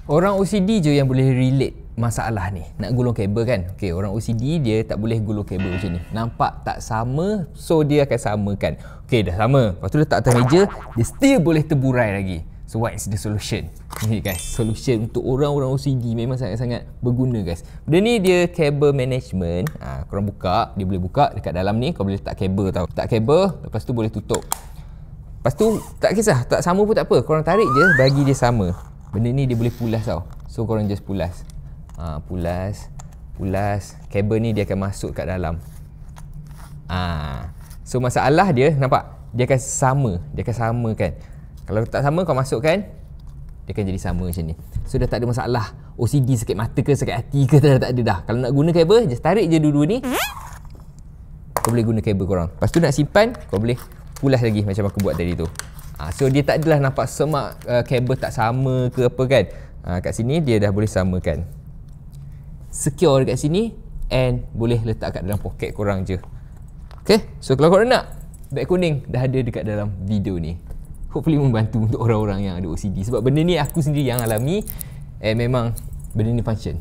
Orang OCD je yang boleh relate masalah ni. Nak gulung kabel kan. Okey, orang OCD dia tak boleh gulung kabel macam ni. Nampak tak sama, so dia akan samakan. Okey, dah sama. Lepas tu letak atas meja, dia still boleh terburai lagi. So what is the solution? Ni guys, solution untuk orang-orang OCD memang sangat-sangat berguna guys. Benda ni dia kabel management. Korang buka, dia boleh buka dekat dalam ni, kau boleh letak kabel tau. Letak kabel, lepas tu boleh tutup. Lepas tu tak kisah, tak sama pun tak apa. Korang tarik je bagi dia sama. Benda ni dia boleh pulas tau. So korang just pulas. Pulas. Kabel ni dia akan masuk kat dalam. So masalah dia, nampak? Dia akan sama. Dia akan samakan. Kalau tak sama kau masukkan, dia akan jadi sama macam ni. So dah tak ada masalah OCD sakit mata ke, sakit hati ke, tak ada dah. Kalau nak guna kabel, just tarik je dua-dua ni. Kau boleh guna kabel korang. Lepas tu nak simpan, kau boleh pulas lagi macam aku buat tadi tu. So dia tak adalah nampak semak kabel tak sama ke apa kan. Kat sini dia dah boleh samakan. Secure dekat sini and boleh letak kat dalam poket korang je. Okay, so kalau korang nak, beg kuning dah ada dekat dalam video ni. Hopefully membantu untuk orang-orang yang ada OCD. Sebab benda ni aku sendiri yang alami, memang benda ni function.